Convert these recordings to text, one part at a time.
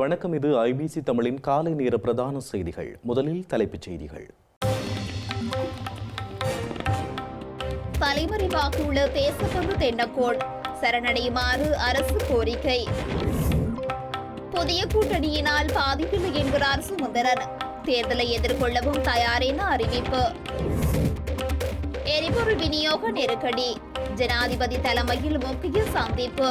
வணக்கம். இது ஐபிசி தமிழின் காலை நேர பிரதான செய்திகள். முதலில் தலைப்புச் செய்திகள். தலைமறைவாகியுள்ள தேசப்பங்கு தென்னக்கோள் சரணடையுமாறு அரசு கோரிக்கை. புதிய கூட்டணியினால் பாதிப்பில்லை என்கிறார் சுமந்திரன். தேர்தலை எதிர்கொள்ளவும் தயார் என அறிவிப்பு. எரிபொருள் விநியோக நெருக்கடி, ஜனாதிபதி தலைமையில் முக்கிய சந்திப்பு.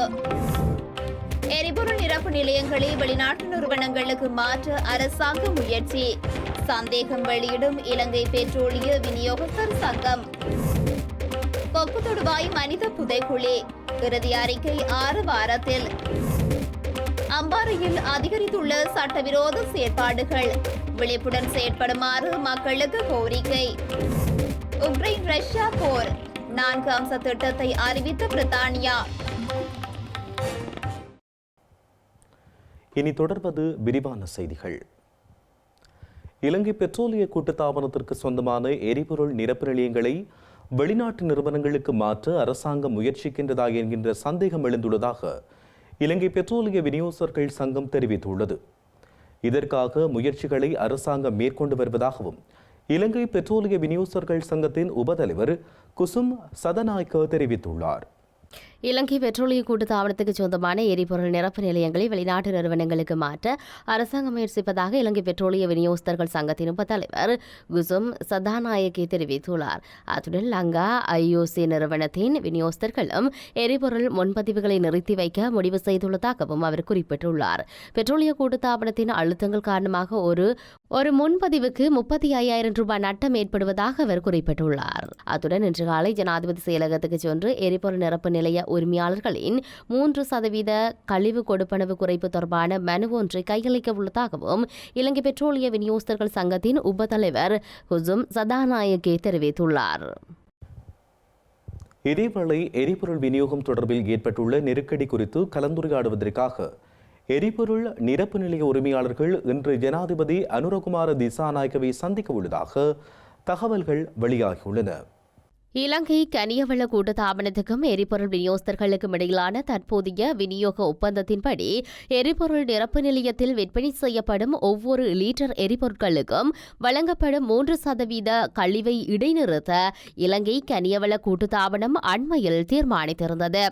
எரிபொருள் நிரப்பு நிலையங்களை வெளிநாட்டு நிறுவனங்களுக்கு மாற்ற அரசாங்க முயற்சி, சந்தேகம் வெளியிடும் இலங்கை பெட்ரோலிய விநியோகஸ்தர் சங்கம். கொக்கு தொடுவாய் மனித புதைக்குழி, இறுதி அறிக்கை 6 வாரத்தில். அம்பாறையில் அதிகரித்துள்ள சட்டவிரோத செயற்பாடுகள், விழிப்புடன் செயற்படுமாறு மக்களுக்கு கோரிக்கை. உக்ரைன் ரஷ்யா போர், 4 அம்ச திட்டத்தை அறிவித்த பிரித்தானியா. இனி தொடர்வது விரிவான செய்திகள். இலங்கை பெட்ரோலிய கூட்டுத்தாபனத்திற்கு சொந்தமான எரிபொருள் நிரப்பு நிலையங்களை வெளிநாட்டு நிறுவனங்களுக்கு மாற்ற அரசாங்கம் முயற்சிக்கின்றதா என்கின்ற சந்தேகம் எழுந்துள்ளதாக இலங்கை பெட்ரோலிய விநியோகஸ்தர்கள் சங்கம் தெரிவித்துள்ளது. இதற்காக முயற்சிகளை அரசாங்கம் மேற்கொண்டு வருவதாகவும் இலங்கை பெட்ரோலிய விநியோகஸ்தர்கள் சங்கத்தின் உபதலைவர் குசும் சதநாயக்க தெரிவித்துள்ளார். இலங்கை பெட்ரோலிய கூட்டுத்தாபனத்துக்கு சொந்தமான எரிபொருள் நிரப்பு நிலையங்களை வெளிநாட்டு நிறுவனங்களுக்கு மாற்ற அரசாங்கம் முயற்சிப்பதாக இலங்கை பெட்ரோலிய விநியோகஸ்தர்கள் சங்கத்தின் உபத்தலைவர் குசும் சதாநாயக்கே தெரிவித்துள்ளார். அத்துடன் லங்கா ஐஓசி நிறுவனத்தின் விநியோகஸ்தர்களும் எரிபொருள் முன்பதிவுகளை நிறுத்தி வைக்க முடிவு செய்துள்ளதாகவும் அவர் குறிப்பிட்டுள்ளார். பெட்ரோலிய கூட்டுத்தாபனத்தின் அழுத்தங்கள் காரணமாக ஒரு முன்பதிவுக்கு 35,000 ரூபாய் நட்டம் ஏற்படுவதாக அவர் குறிப்பிட்டுள்ளார். அத்துடன் இன்று காலை ஜனாதிபதி செயலகத்துக்கு சென்று எரிபொருள் நிரப்பு நிலைய உரிமையாளர்களின் 3% கழிவு கொடுப்பனவு குறைப்பு தொடர்பான மனு ஒன்றை கையளிக்க உள்ளதாகவும் இலங்கை பெட்ரோலிய விநியோகஸ்தர்கள் சங்கத்தின் உபத்தலைவர் குசும் சதாநாயக்கே தெரிவித்துள்ளார். இதேவேளை எரிபொருள் விநியோகம் தொடர்பில் ஏற்பட்டுள்ள நெருக்கடி குறித்து கலந்துரையாடுவதற்காக எரிபொருள் நிரப்பு நிலைய உரிமையாளர்கள் இன்று ஜனாதிபதி அனுரகுமார திசாநாயக்கவை சந்திக்க உள்ளதாக தகவல்கள் வெளியாகியுள்ளன. இலங்கை கனியவள கூட்டுத்தாபனத்துக்கும் எரிபொருள் விநியோகஸ்தர்களுக்கும் இடையிலான தற்போதைய விநியோக ஒப்பந்தத்தின்படி எரிபொருள் நிரப்பு நிலையத்தில் விற்பனை செய்யப்படும் ஒவ்வொரு லீட்டர் எரிபொருட்களுக்கும் வழங்கப்படும் 3% கழிவை இடைநிறுத்த இலங்கை கனியவள கூட்டுத்தாபனம் அண்மையில் தீர்மானித்திருந்தது.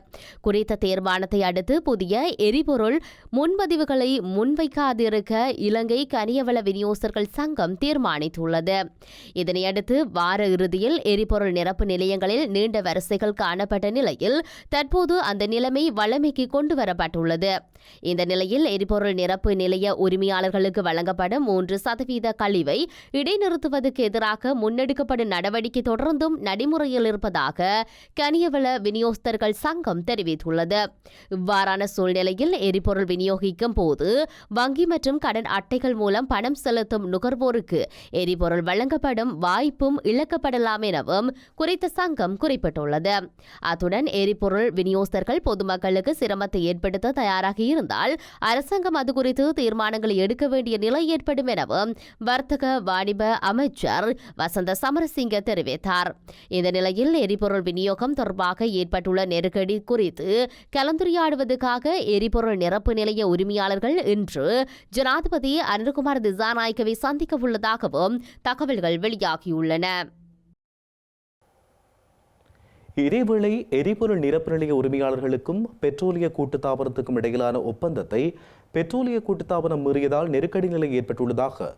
குறித்த தீர்மானத்தை அடுத்து புதிய எரிபொருள் முன்பதிவுகளை முன்வைக்காதிருக்க இலங்கை கனியவள விநியோகஸ்தர்கள் சங்கம் தீர்மானித்துள்ளது. இதனையடுத்து வார இறுதியில் எரிபொருள் நிரப்பு நிலையங்களில் நீண்ட வரிசைகள் காணப்பட்ட நிலையில் தற்போது அந்த நிலைமை வழமைக்கு கொண்டு வரப்பட்டுள்ளது. இந்த நிலையில் எரிபொருள் நிரப்பு நிலைய உரிமையாளர்களுக்கு வழங்கப்படும் 3% கழிவை இடைநிறுத்துவதற்கு எதிராக முன்னெடுக்கப்படும் நடவடிக்கை தொடர்ந்தும் நடைமுறையில் இருப்பதாக கனியவள விநியோகஸ்தர்கள் சங்கம் தெரிவித்துள்ளது. இவ்வாறான சூழ்நிலையில் எரிபொருள் விநியோகிக்கும் போது வங்கி மற்றும் கடன் அட்டைகள் மூலம் பணம் செலுத்தும் நுகர்வோருக்கு எரிபொருள் வழங்கப்படும் வாய்ப்பும் இழக்கப்படலாம் எனவும் குறித்த சங்கம் குறிப்பிட்டுள்ளது. அத்துடன் எரிபொருள் விநியோகஸ்தர்கள் பொதுமக்களுக்கு சிரமத்தை ஏற்படுத்த தயாராக இருந்தால் அரசாங்கம் அது குறித்து தீர்மானங்களை எடுக்க வேண்டிய நிலை ஏற்படும் எனவும் வர்த்தக வாணிப அமைச்சர் வசந்த சமரசிங்க தெரிவித்தார். இந்த நிலையில் எரிபொருள் விநியோகம் தொடர்பாக ஏற்பட்டுள்ள நெருக்கடி குறித்து கலந்துரையாடுவதற்காக எரிபொருள் நிரப்பு நிலைய உரிமையாளர்கள் இன்று ஜனாதிபதி அனுரகுமார் திசாநாயக்கவை சந்திக்க உள்ளதாகவும் தகவல்கள் வெளியாகியுள்ளன. இதேவேளை எரிபொருள் நிரப்பு நிலைய உரிமையாளர்களுக்கும் பெட்ரோலிய கூட்டுத்தாபனத்துக்கும் இடையிலான ஒப்பந்தத்தை பெட்ரோலிய கூட்டுத்தாபனம் மீறியதால் நெருக்கடி நிலை ஏற்பட்டுள்ளதாக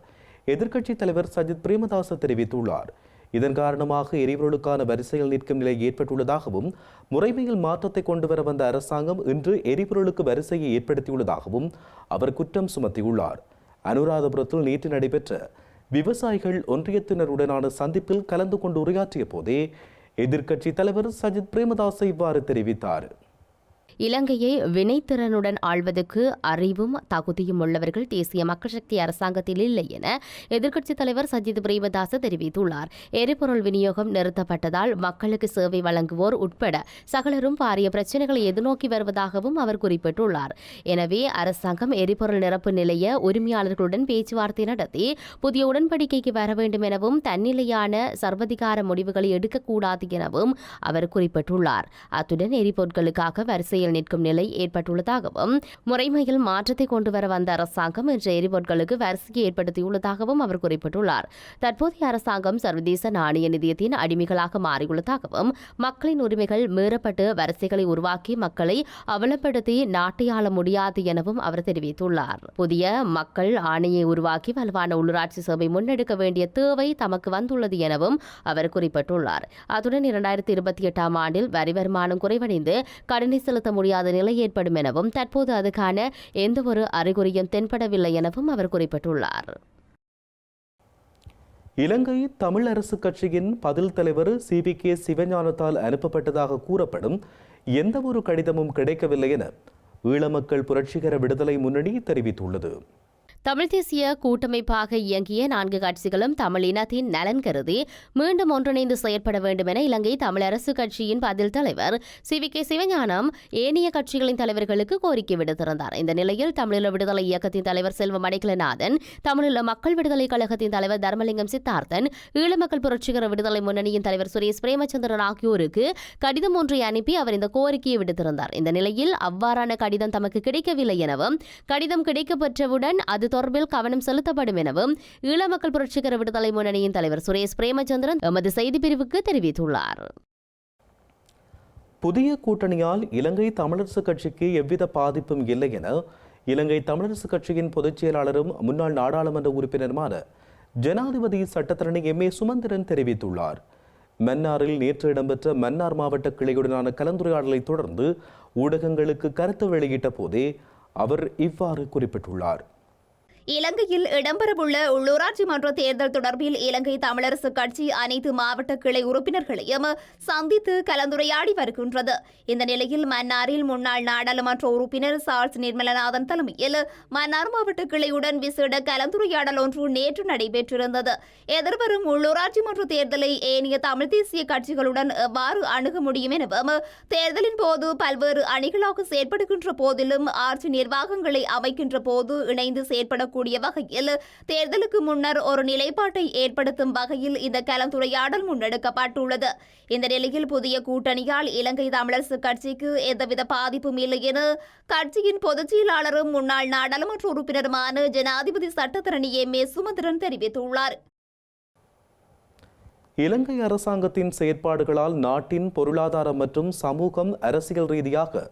எதிர்க்கட்சித் தலைவர் சஜித் பிரேமதாச தெரிவித்துள்ளார். இதன் காரணமாக எரிபொருளுக்கான வரிசையில் நிற்கும் நிலை ஏற்பட்டுள்ளதாகவும் முறைமையில் மாற்றத்தை கொண்டுவர வந்த அரசாங்கம் இன்று எரிபொருளுக்கு வரிசையை ஏற்படுத்தியுள்ளதாகவும் அவர் குற்றம் சுமத்தியுள்ளார். அனுராதபுரத்தில் நேற்று நடைபெற்ற விவசாயிகள் ஒன்றியத்தினருடனான சந்திப்பில் கலந்து கொண்டு உரையாற்றிய போதே எதிர்க்கட்சி தலைவர் சஜித் பிரேமதாச இவ்வாறு தெரிவித்தார். இலங்கையை வினைத்திறனுடன் ஆள்வதற்கு அறிவும் தகுதியும் உள்ளவர்கள் தேசிய மக்கள் சக்தி அரசாங்கத்தில் இல்லை என எதிர்க்கட்சித் தலைவர் சஜித் பிரேமதாச தெரிவித்துள்ளார். எரிபொருள் விநியோகம் நிறுத்தப்பட்டதால் மக்களுக்கு சேவை வழங்குவோர் உட்பட சகலரும் பாரிய பிரச்சினைகளை எதிர்நோக்கி வருவதாகவும் அவர் குறிப்பிட்டுள்ளார். எனவே அரசாங்கம் எரிபொருள் நிரப்பு நிலைய உரிமையாளர்களுடன் பேச்சுவார்த்தை நடத்தி புதிய உடன்படிக்கைக்கு வர வேண்டும் எனவும் தன்னிலையான சர்வதிகார முடிவுகளை எடுக்கக்கூடாது எனவும் அவர் குறிப்பிட்டுள்ளார். அத்துடன் எரிபொருட்களுக்காக வரிசை வரிசையில் நிற்கும் நிலை ஏற்பட்டுள்ளதாகவும் முறைமையில் மாற்றத்தை கொண்டுவர வந்த அரசாங்கம் இன்று எரிபொருட்களுக்கு வரிசையை ஏற்படுத்தியுள்ளதாகவும் அவர் குறிப்பிட்டுள்ளார். தற்போதைய அரசாங்கம் சர்வதேச நாணய நிதியத்தின் அடிமைகளாக மாறியுள்ளதாகவும் மக்களின் உரிமைகள் மீறப்பட்டு வரிசைகளை உருவாக்கி மக்களை அவலப்படுத்தி நாட்டை ஆள முடியாது எனவும் அவர் தெரிவித்துள்ளார். புதிய மக்கள் ஆணையை உருவாக்கி வலுவான உள்ளூராட்சி சேவை முன்னெடுக்க வேண்டிய தேவை தமக்கு வந்துள்ளது எனவும் அவர் குறிப்பிட்டுள்ளார். அத்துடன் 2028 ஆண்டில் வரி வருமானம் குறைவடைந்து கடனை செலுத்த முடியாத நிலை ஏற்படும் எனவும் தற்போது அதுக்கான எந்தவொரு அறிகுறியும் தென்படவில்லை எனவும் அவர் குறிப்பிட்டுள்ளார். இலங்கை தமிழ் அரசு கட்சியின் பதில் தலைவர் CVK சிவஞானத்தால் அனுப்பப்பட்டதாக கூறப்படும் எந்தவொரு கடிதமும் கிடைக்கவில்லை என ஈழமக்கள் புரட்சிகர விடுதலை முன்னணி தெரிவித்துள்ளது. தமிழ் தேசிய கூட்டமைப்பாக இயங்கிய 4 கட்சிகளும் தமிழ் இனத்தின் நலன் கருதி மீண்டும் ஒன்றிணைந்து செயற்பட வேண்டும் என இலங்கை தமிழ் அரசு கட்சியின் பதில் தலைவர் CVK சிவஞானம் ஏனைய கட்சிகளின் தலைவர்களுக்கு கோரிக்கை விடுத்திருந்தார். இந்த நிலையில் தமிழீழ விடுதலை இயக்கத்தின் தலைவர் செல்வம் அடைக்கலநாதன், தமிழீழ மக்கள் விடுதலை கழகத்தின் தலைவர் தர்மலிங்கம் சித்தார்த்தன், ஈழமக்கள் புரட்சிகர விடுதலை முன்னணியின் தலைவர் சுரேஷ் பிரேமச்சந்திரன் ஆகியோருக்கு கடிதம் ஒன்றை அனுப்பி அவர் இந்த கோரிக்கையை விடுத்திருந்தார். இந்த நிலையில் அவ்வாறான கடிதம் தமக்கு கிடைக்கவில்லை எனவும் கடிதம் கிடைக்கப்பெற்றவுடன் அது தொடர்பில் கவனம் செலுத்தப்படும் எனவும் ஈழமக்கள் புரட்சிகர விடுதலை முன்னணியின் தலைவர் சுரேஷ் பிரேமச்சந்திரன் எமது செய்தி பிரிவுக்கு தெரிவித்துள்ளார். புதிய கூட்டணியால் இலங்கை தமிழரசு கட்சிக்கு எவ்வித பாதிப்பும் இல்லை என இலங்கை தமிழரசு கட்சியின் பொதுச் செயலாளரும் முன்னாள் நாடாளுமன்ற உறுப்பினருமான ஜனாதிபதி சட்டத்தரணி MA சுமந்திரன் தெரிவித்துள்ளார். மன்னாரில் நேற்று இடம்பெற்ற மன்னார் மாவட்ட கிளையுடனான கலந்துரையாடலை தொடர்ந்து ஊடகங்களுக்கு கருத்து வெளியிட்ட போதே அவர் இவ்வாறு குறிப்பிட்டுள்ளார். இலங்கையில் இடம்பெறவுள்ள உள்ளூராட்சி மன்ற தேர்தல் தொடர்பில் இலங்கை தமிழரசு கட்சி அனைத்து மாவட்ட கிளை உறுப்பினர்களையும் சந்தித்து கலந்துரையாடி வருகின்றது. இந்த நிலையில் மன்னாரில் முன்னாள் நாடாளுமன்ற உறுப்பினர் சார்ஸ் நிர்மலநாதன் தலைமையில் மன்னார் மாவட்ட கிளையுடன் விசேட கலந்துரையாடல் ஒன்று நேற்று நடைபெற்றிருந்தது. எதிர்வரும் உள்ளூராட்சி மன்ற தேர்தலை ஏனைய தமிழ் தேசிய கட்சிகளுடன் எவ்வாறு அணுக முடியும் எனவும் தேர்தலின் போது பல்வேறு அணிகளாக செயற்படுகின்ற போதிலும் ஆட்சி நிர்வாகங்களை அமைக்கின்ற போது இணைந்து செயற்பட கூடிய வகையில் தேர்தலுக்கு முன்னர் ஒரு நிலைப்பாட்டை ஏற்படுத்தும் வகையில் இந்த கலந்துரையாடல் முன்னெடுக்கப்பட்டுள்ளது. இந்த நிலையில் புதிய கூட்டணியால் இலங்கை தமிழரசு கட்சிக்கு எந்தவித பாதிப்பும் இல்லை என கட்சியின் பொதுச் செயலாளரும் முன்னாள் நாடாளுமன்ற உறுப்பினருமான ஜனாதிபதி சட்டத்தரணி MA சுமந்திரன் தெரிவித்துள்ளார். இலங்கை அரசாங்கத்தின் செயற்பாடுகளால் நாட்டின் பொருளாதாரம் மற்றும் சமூகம் அரசியல் ரீதியாக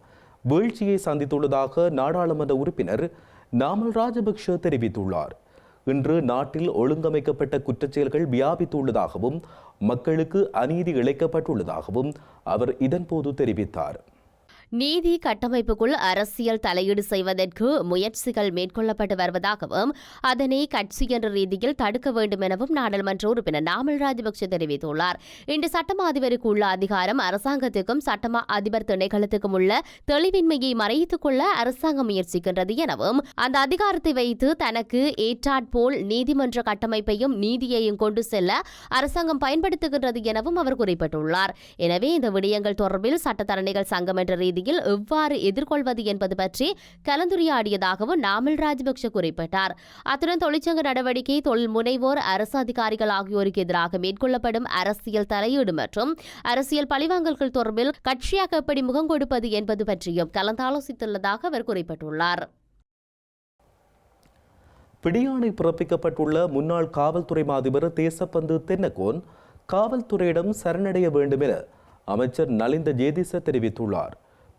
வீழ்ச்சியை சந்தித்துள்ளதாக நாடாளுமன்ற உறுப்பினர் நாமல் ராஜபக்ஷ தெரிவித்துள்ளார். இன்று நாட்டில் ஒழுங்கமைக்கப்பட்ட குற்றச்செயல்கள் வியாபித்துள்ளதாகவும் மக்களுக்கு அநீதி இழைக்கப்பட்டுள்ளதாகவும் அவர் இதன்போது தெரிவித்தார். நீதி கட்டமைப்புக்குள் அரசியல் தலையீடு செய்வதற்கு முயற்சிகள் மேற்கொள்ளப்பட்டு வருவதாகவும் அதனை கட்சி என்ற ரீதியில் தடுக்க வேண்டும் எனவும் நாடாளுமன்ற உறுப்பினர் நாமல் ராஜபக்ஷ தெரிவித்துள்ளார். இன்று சட்டமா அதிபருக்கு உள்ள அதிகாரம் அரசாங்கத்துக்கும் சட்டமா அதிபர் திணைக்களத்துக்கும் உள்ள தெளிவின்மையை மறைத்துக் கொள்ள அரசாங்கம் முயற்சிக்கின்றது எனவும் அந்த அதிகாரத்தை வைத்து தனக்கு ஏற்றாற்போல் நீதிமன்ற கட்டமைப்பையும் நீதியையும் கொண்டு செல்ல அரசாங்கம் பயன்படுத்துகின்றது எனவும் அவர் குறிப்பிட்டுள்ளார். எனவே இந்த விடயங்கள் தொடர்பில் சட்டத்தரணிகள் சங்கம் என்ற ரீதியில் எவ்வாறு எதிர்கொள்வது என்பது பற்றி கலந்துரையாடியதாகவும் நாமல் ராஜபக்ஷ குறிப்பிட்டார். அத்துடன் தொழிற்சங்க நடவடிக்கை, தொழில் முனைவோர், அரசு அதிகாரிகள் ஆகியோருக்கு எதிராக மேற்கொள்ளப்படும் அரசியல் தலையீடு மற்றும் அரசியல் பழிவாங்கல்கள் தொடர்பில் கட்சியாக எப்படி முகம் கொடுப்பது என்பது பற்றியும் கலந்தாலோசித்துள்ளதாக அவர் குறிப்பிட்டுள்ளார். பிடியாணை பிறப்பிக்கப்பட்டுள்ள முன்னாள் காவல்துறை அதிபர் தேசப்பந்து தென்னகோன் காவல்துறையிடம் சரணடைய வேண்டும் என அமைச்சர் நலிந்த ஜேதிச தெரிவித்துள்ளார்.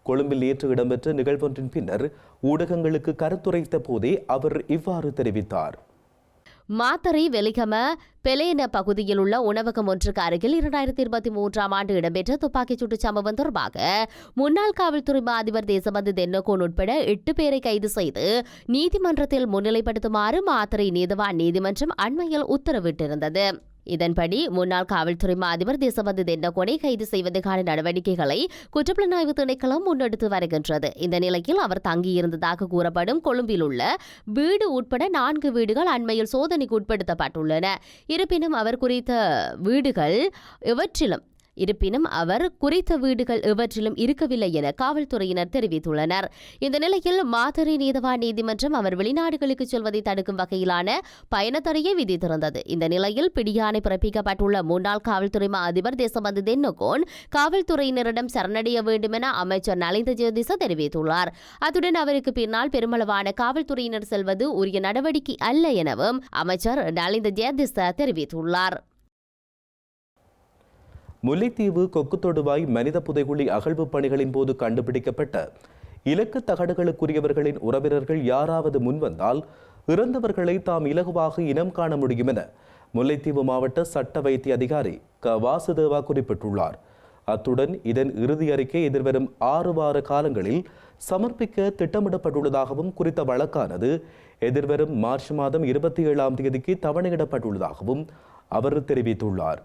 கொழும்பில் நேற்று இடம்பெற்ற நிகழ்வொன்றின் பின்னர் ஊடகங்களுக்கு கருத்துரைத்த போதே அவர் இவ்வாறு தெரிவித்தார். மாத்தறை வெலிகம பெலேன பகுதியில் உள்ள உணவகம் ஒன்றுக்கு அருகில் 2023 ஆண்டு இடம்பெற்ற துப்பாக்கிச் சூட்டுச் சம்பவம் தொடர்பாக முன்னாள் காவல்துறை அதிபர் தேசபந்து தென்னகோன் உட்பட 8 பேரை கைது செய்து நீதிமன்றத்தில் முன்னிலைப்படுத்துமாறு மாத்தறை நீதவான் நீதிமன்றம் அண்மையில் உத்தரவிட்டிருந்தது. இதன்படி முன்னாள் காவல்துறை அதிபர் தேசபந்து தென்னகோனை கைது செய்வதற்கான நடவடிக்கைகளை குற்றப்புலனாய்வு திணைக்களம் முன்னெடுத்து வருகின்றது. இந்த நிலையில் அவர் தங்கியிருந்ததாக கூறப்படும் கொழும்பில் உள்ள வீடு உட்பட 4 வீடுகள் அண்மையில் சோதனைக்கு உட்படுத்தப்பட்டுள்ளன. இருப்பினும் அவர் குறித்த வீடுகள் எவற்றிலும் இருப்பினும் அவர் குறித்த வீடுகள் எவற்றிலும் இருக்கவில்லை என காவல்துறையினர் தெரிவித்துள்ளனர். இந்த நிலையில் மாத்தறை நீதவான் நீதிமன்றம் அவர் வெளிநாடுகளுக்கு செல்வதை தடுக்கும் வகையிலான பயணத்தடையை விதித்திருந்தது. இந்த நிலையில் பிடியாணை பிறப்பிக்கப்பட்டுள்ள முன்னாள் காவல்துறை மா அதிபர் தேசபந்து தென்னகோன் காவல்துறையினரிடம் சரணடைய வேண்டும் என அமைச்சர் நலிந்த ஜெயதிச தெரிவித்துள்ளார். அத்துடன் அவருக்கு பின்னால் பெருமளவான காவல்துறையினர் செல்வது உரிய நடவடிக்கை அல்ல எனவும் அமைச்சர் நலிந்த ஜெயதிச தெரிவித்துள்ளார். முல்லைத்தீவு கொக்கு தொடுவாய் மனித புதைகுழி அகழ்வு பணிகளின் போது கண்டுபிடிக்கப்பட்ட இலக்கு தகடுகளுக்குரியவர்களின் உறவினர்கள் யாராவது முன்வந்தால் இறந்தவர்களை தாம் இலகுவாக இனம் காண முடியும் என முல்லைத்தீவு மாவட்ட சட்ட வைத்திய அதிகாரி க வாசுதேவா குறிப்பிட்டுள்ளார். அத்துடன் இதன் இறுதி அறிக்கை எதிர்வரும் 6 வார காலங்களில் சமர்ப்பிக்க திட்டமிடப்பட்டுள்ளதாகவும் குறித்த வழக்கானது எதிர்வரும் மார்ச் மாதம் 27ஆம் தேதிக்கு தவணையிடப்பட்டுள்ளதாகவும் அவர் தெரிவித்துள்ளார்.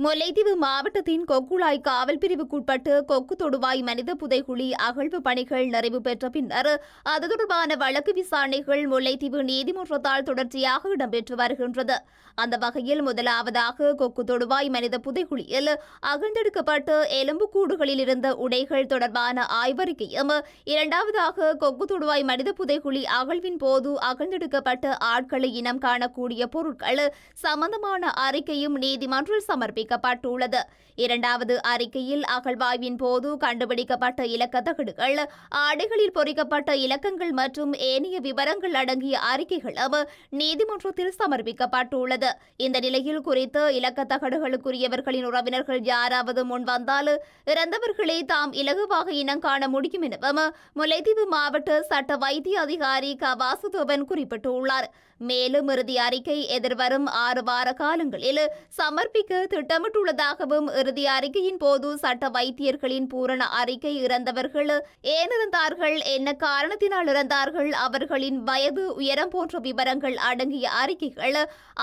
முல்லைத்தீவு மாவட்டத்தின் கொக்குழாய் காவல் பிரிவுக்குட்பட்டு கொக்கு தொடுவாய் மனித புதைகுழி அகழ்வு பணிகள் நிறைவு பெற்ற பின்னர் அது தொடர்பான வழக்கு விசாரணைகள் முல்லைத்தீவு நீதிமன்றத்தால் தொடர்ச்சியாக இடம்பெற்று வருகின்றது. அந்த வகையில் முதலாவதாக கொக்கு தொடுவாய் மனித புதைகுழியில் அகழ்ந்தெடுக்கப்பட்ட எலும்புக்கூடுகளில் இருந்த உடைகள் தொடர்பான ஆய்வறிக்கையும், இரண்டாவதாக கொக்கு தொடுவாய் மனித புதைகுழி அகழ்வின் போது அகழ்ந்தெடுக்கப்பட்ட ஆட்களை இனம் காணக்கூடிய பொருட்கள் சம்பந்தமான அறிக்கையும் நீதிமன்றில் சமர்ப்பிக்கப்பட்டுள்ளது. இரண்டாவது அறிக்கையில் அகழ்வாய்வின் போது கண்டுபிடிக்கப்பட்ட இலக்க தகடுகள், ஆடைகளில் பொறிக்கப்பட்ட இலக்கங்கள் மற்றும் ஏனைய விவரங்கள் அடங்கிய அறிக்கைகளும் நீதிமன்றத்தில் சமர்ப்பிக்கப்பட்டுள்ளது. இந்த நிலையில் குறித்த இலக்க தகடுகளுக்குரியவர்களின் உறவினர்கள் யாராவது முன் வந்தால் இறந்தவர்களை தாம் இலகுவாக இனம் காண முடியும் எனவும் முல்லைத்தீவு மாவட்ட சட்ட வைத்திய அதிகாரி க வாசுதேவன் குறிப்பிட்டுள்ளார். மேலும் இறுதி அறிக்கை எதிர்வரும் 6 வார காலங்களில் சமர்ப்பிக்க திட்டமிட்டுள்ளதாகவும், இறுதி அறிக்கையின் போது சட்ட வைத்தியர்களின் பூரண அறிக்கை, இறந்தவர்கள் ஏன் இறந்தார்கள், என்ன காரணத்தினால் இறந்தார்கள், அவர்களின் வயது, உயரம் போன்ற விவரங்கள் அடங்கிய அறிக்கைகள்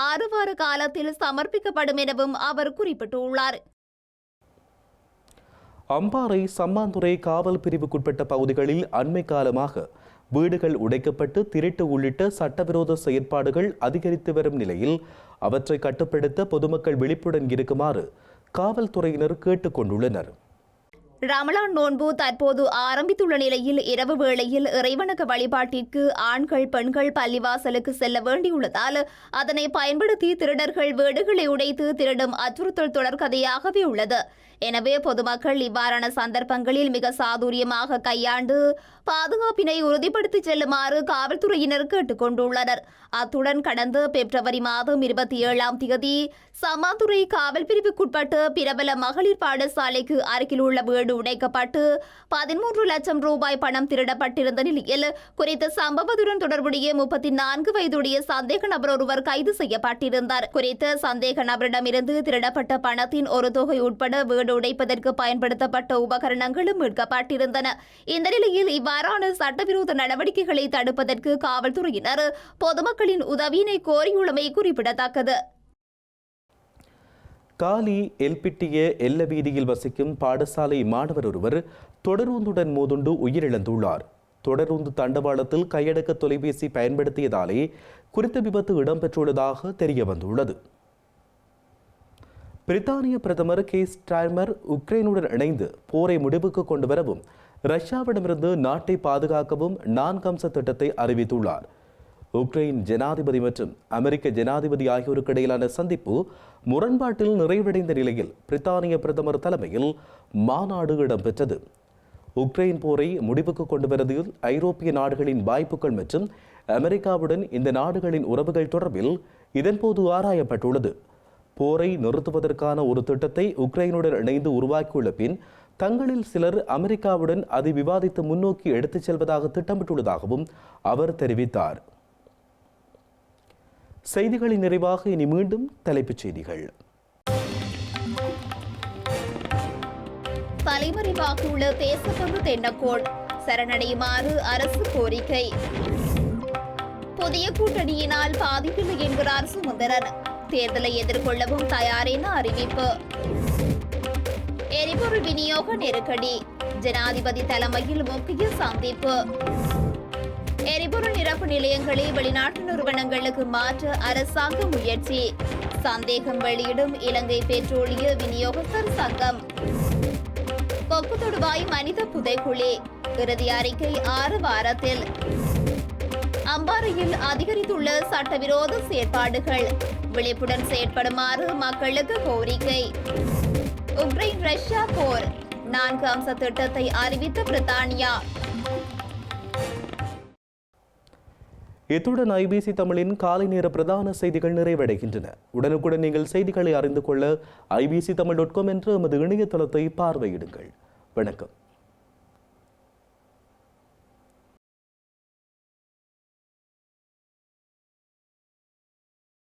6 வார காலத்தில் சமர்ப்பிக்கப்படும் எனவும் அவர் குறிப்பிட்டுள்ளார். அம்பாறை சம்மாந்துறை காவல் பிரிவுக்குட்பட்ட பகுதிகளில் அண்மை காலமாக வீடுகள் உடைக்கப்பட்டு திருட்டு உள்ளிட்ட சட்டவிரோத செயற்பாடுகள் அதிகரித்து வரும் நிலையில் அவற்றை கட்டுப்படுத்த பொதுமக்கள் விழிப்புடன் இருக்குமாறு காவல்துறையினர் கேட்டுக் கொண்டுள்ளனர். ரமலான் நோன்பு தற்போது ஆரம்பித்துள்ள நிலையில் இரவு வேளையில் இறைவணக்க வழிபாட்டிற்கு ஆண்கள் பெண்கள் பள்ளிவாசலுக்கு செல்ல வேண்டியுள்ளதால் அதனை பயன்படுத்தி திருடர்கள் வீடுகளை உடைத்து திருடும் அச்சுறுத்தல் தொடர்கதையாகவே உள்ளது. எனவே பொதுமக்கள் இவ்வாறான சந்தர்ப்பங்களில் மிக சாதுரியமாக கையாண்டு பாதுகாப்பினை உறுதிப்படுத்தி செல்லுமாறு காவல்துறையினர் கேட்டுக் கொண்டுள்ளனர். அத்துடன் கடந்த பிப்ரவரி மாதம் 27ஆம் தேதி சம்மாந்துறை காவல் பிரிவுக்குட்பட்டு பிரபல மகளிர் பாடசாலைக்கு அருகில் உள்ள வீடு உடைக்கப்பட்டு 13 லட்சம் ரூபாய் பணம் திருடப்பட்டிருந்த நிலையில் குறித்த சம்பவத்துடன் தொடர்புடைய 34 வயதுடைய சந்தேக நபர் ஒருவர் கைது செய்யப்பட்டிருந்தார். குறித்த சந்தேக நபரிடமிருந்து திருடப்பட்ட பணத்தின் ஒரு தொகை உட்பட வீடு உடைப்பதற்கு பயன்படுத்தப்பட்ட உபகரணங்களும் மீட்கப்பட்டிருந்தன. இந்த நிலையில் இவ்வாறான சட்டவிரோத நடவடிக்கைகளை தடுப்பதற்கு காவல்துறையினர் பொதுமக்களின் உதவியினை கோரியுள்ளமை குறிப்பிடத்தக்கது. காலி எல்பிட்டிய எல்ல வீதியில் வசிக்கும் பாடசாலை மாணவர் ஒருவர் தொடரூந்துடன் மோதுண்டு உயிரிழந்துள்ளார். தொடரூந்து தண்டவாளத்தில் கையடக்க தொலைபேசி பயன்படுத்தியதாலே குறித்த விபத்து இடம்பெற்றுள்ளதாக தெரியவந்துள்ளது. பிரித்தானிய பிரதமர் கீர் ஸ்டார்மர் உக்ரைனுடன் இணைந்து போரை முடிவுக்கு கொண்டு வரவும் ரஷ்யாவிடமிருந்து நாட்டை பாதுகாக்கவும் 4 அம்ச திட்டத்தை அறிவித்துள்ளார். உக்ரைன் ஜனாதிபதி மற்றும் அமெரிக்க ஜனாதிபதி ஆகியோருக்கு இடையிலான சந்திப்பு முரண்பாட்டில் நிறைவடைந்த நிலையில் பிரித்தானிய பிரதமர் தலைமையில் மாநாடு இடம்பெற்றது. உக்ரைன் போரை முடிவுக்கு கொண்டு வருவதில் ஐரோப்பிய நாடுகளின் வாய்ப்புகள் மற்றும் அமெரிக்காவுடன் இந்த நாடுகளின் உறவுகள் தொடர்பில் இதன்போது ஆராயப்பட்டுள்ளது. போரை நிறுத்துவதற்கான ஒரு திட்டத்தை உக்ரைனுடன் இணைந்து உருவாக்கியுள்ள பின் தங்களில் சிலர் அமெரிக்காவுடன் அதை விவாதித்து முன்னோக்கி எடுத்துச் செல்வதாக திட்டமிட்டுள்ளதாகவும் அவர் தெரிவித்தார். செய்திகளின் நிறைவாக இனி மீண்டும் தலைப்புச் செய்திகள். தலைமறைவாகியுள்ள தேசப்பந்து தென்னக்கோள் சரணடையுமாறு அரசு கோரிக்கை. புதிய கூட்டணியினால் பாதிப்பில்லை என்கிறார் சுமந்திரன். தேர்தலை எதிர்கொள்ளவும் தயார் என அறிவிப்பு. எரிபொருள் விநியோக நெருக்கடி, ஜனாதிபதி தலைமையில் முக்கிய சந்திப்பு. எரிபொருள் நிரப்பு நிலையங்களை வெளிநாட்டு நிறுவனங்களுக்கு மாற்ற அரசாங்க முயற்சி. சந்தேகம் வெளியிடும் இலங்கை பெட்ரோலிய விநியோகஸ்தர் சங்கம். கொக்கு தொடுவாய் மனித புதைகுழி இறுதி அறிக்கை 6 வாரத்தில். அம்பாறையில் அதிகரித்துள்ள சட்டவிரோத செயற்பாடுகள், விழிப்புடன் செயற்படுமாறு மக்களுக்கு கோரிக்கை. உக்ரைன் ரஷ்யா போர் 4 அம்ச திட்டத்தை அறிவித்த பிரித்தானியா. இத்துடன் ஐபிசி தமிழின் காலை நேர பிரதான செய்திகள் நிறைவடைகின்றன. உடனுக்குடன் நீங்கள் செய்திகளை அறிந்து கொள்ள ibctamil.com என்ற எமது இணையதளத்தை பார்வையிடுங்கள். வணக்கம்.